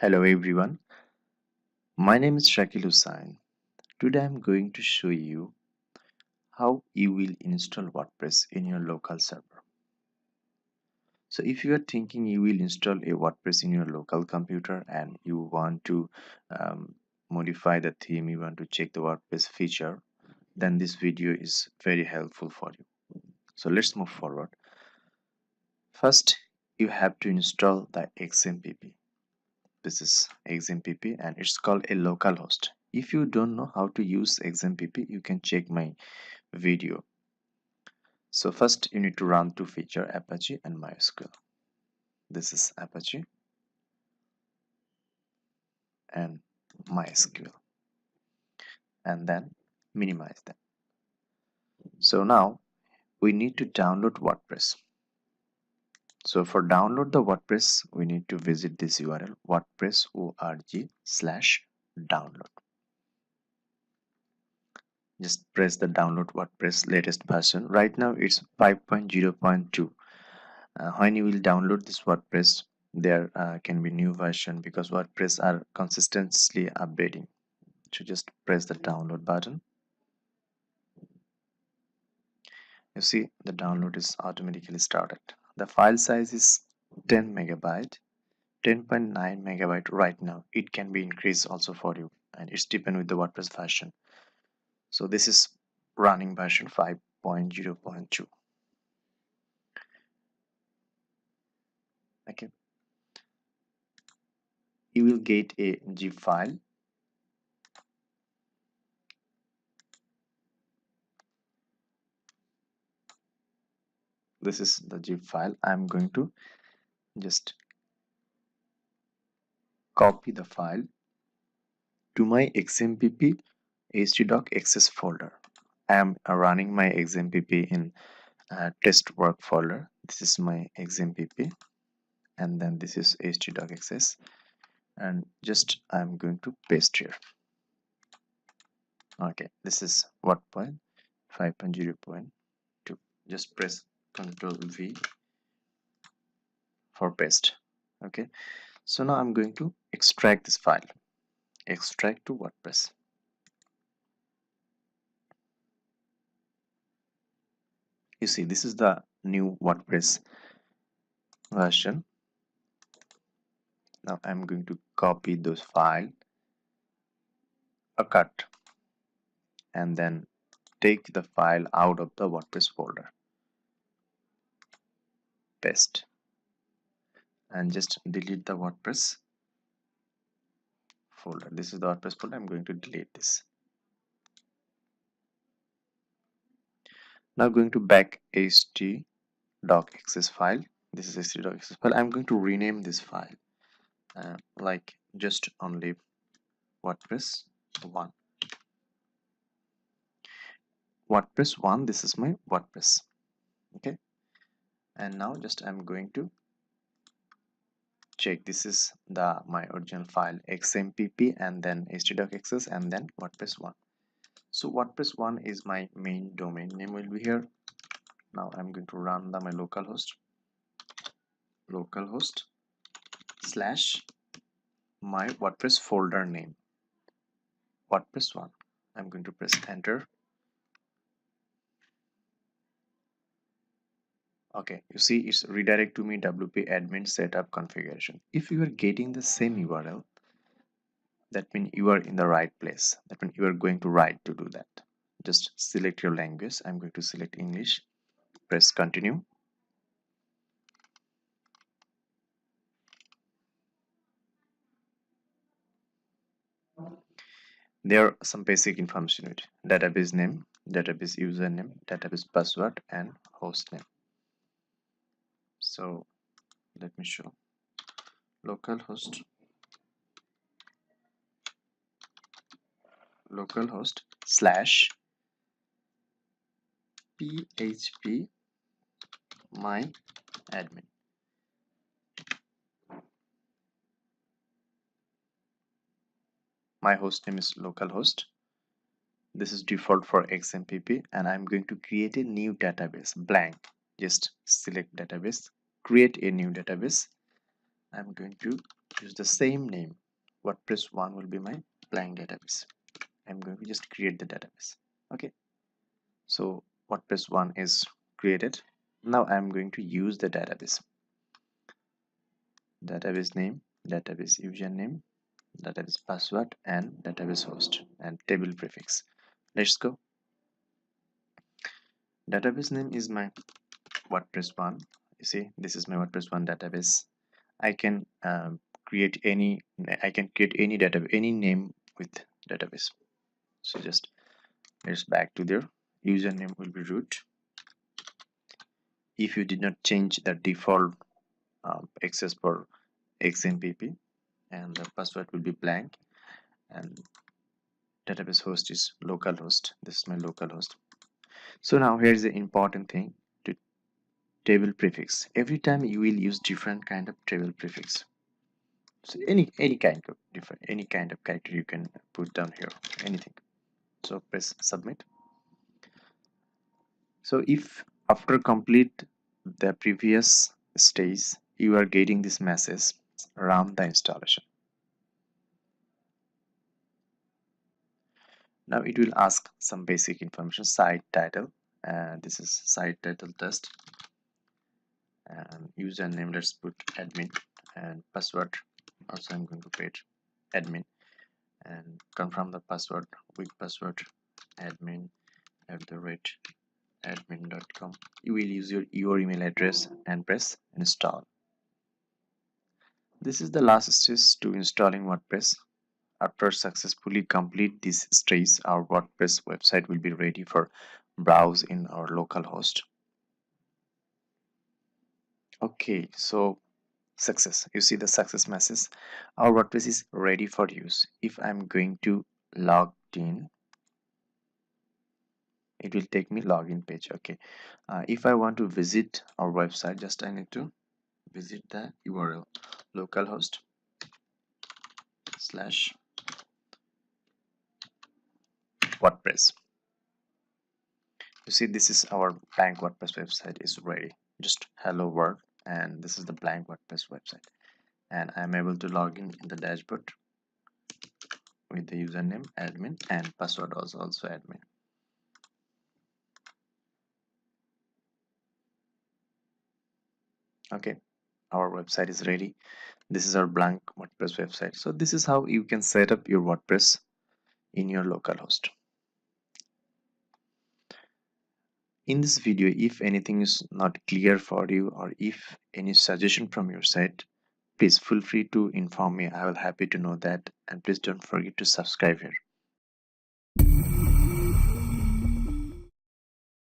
Hello everyone, my name is Shakil Hussain. Today I'm going to show you how you will install WordPress in your local server. So if you are thinking you will install a WordPress in your local computer and you want to modify the theme, you want to check the WordPress feature, then this video is very helpful for you. So let's move forward. First, you have to install the XAMPP. This is XAMPP and it's called a localhost. If you don't know how to use XAMPP, you can check my video. So first you need to run two feature, Apache and MySQL. This is Apache and MySQL, and then minimize them. So now we need to download WordPress. So for download the WordPress, we need to visit this URL wordpress.org/download. Just press the download WordPress latest version. Right now it's 5.0.2. When you will download this WordPress, there can be new version because WordPress are consistently updating. So just press the download button. You see the download is automatically started. The file size is 10 megabyte, 10.9 megabyte right now. It can be increased also for you, and it's depend with the WordPress version. So this is running version 5.0.2. Okay, you will get a zip file. This is the zip file. I'm going to just copy the file to my XAMPP htdocs access folder. I am running my XAMPP in test work folder. This is my XAMPP, and then this is htdocs access, and just I'm going to paste here. Okay, this is what point 5.0.2. Just press Ctrl V for paste. Okay, so now I'm going to extract this file, extract to WordPress. You see, this is the new WordPress version. Now I'm going to copy those file, a cut, and then take the file out of the WordPress folder, paste, and just delete the WordPress folder. This is the WordPress folder. I'm going to delete this. Now going to back htdocs access file. This is htdocs access file. I'm going to rename this file like just only WordPress 1. WordPress 1. This is my WordPress. Okay, and now just I'm going to check. This is the my original file XAMPP, and then htdocs access, and then WordPress 1. So WordPress 1 is my main domain name will be here. Now I'm going to run my localhost slash my WordPress folder name, WordPress 1. I'm going to press enter. Okay, you see it's redirect to me WP admin setup configuration. If you are getting the same URL, that means you are in the right place. That means you are going to right to do that. Just select your language. I'm going to select English. Press continue. There are some basic information with database name, database username, database password, and host name. So let me show localhost slash php my admin. My host name is localhost. This is default for XAMPP, and I'm going to create a new database, blank. Just select database, create a new database. I'm going to use the same name. WordPress 1 will be my blank database. I'm going to just create the database. Okay, so WordPress 1 is created. Now I'm going to use the database name, database username, database password, and database host and table prefix. Let's go. Database name is my WordPress 1. You see, this is my WordPress 1 database. I can create any database, any name with database. So just let's back to there. Username will be root. If you did not change the default access for XAMPP, and the password will be blank, and database host is localhost. This is my localhost. So now here's the important thing, to table prefix. Every time you will use different kind of table prefix. So any kind of different, any kind of character you can put down here, anything. So press submit. So if after complete the previous stage you are getting this message, run the installation. Now it will ask some basic information. Site title, this is site title test, and username, let's put admin, and password also I'm going to put admin, and confirm the password with password admin@admin.com. You will use your email address and press install. This is the last stage to installing WordPress. After successfully complete this stage, our WordPress website will be ready for browse in our local host. Okay, so success. You see the success message. Our WordPress is ready for use. If I'm going to log in, it will take me login page. Okay, if I want to visit our website, just I need to visit the URL localhost slash WordPress. You see, this is our blank WordPress website is ready. Just hello world, and this is the blank WordPress website, and I'm able to log in the dashboard with the username admin and password also admin. Okay, our website is ready. This is our blank WordPress website. So this is how you can set up your WordPress in your localhost. In this video, if anything is not clear for you, or if any suggestion from your side, please feel free to inform me. I will happy to know that, and please don't forget to subscribe here.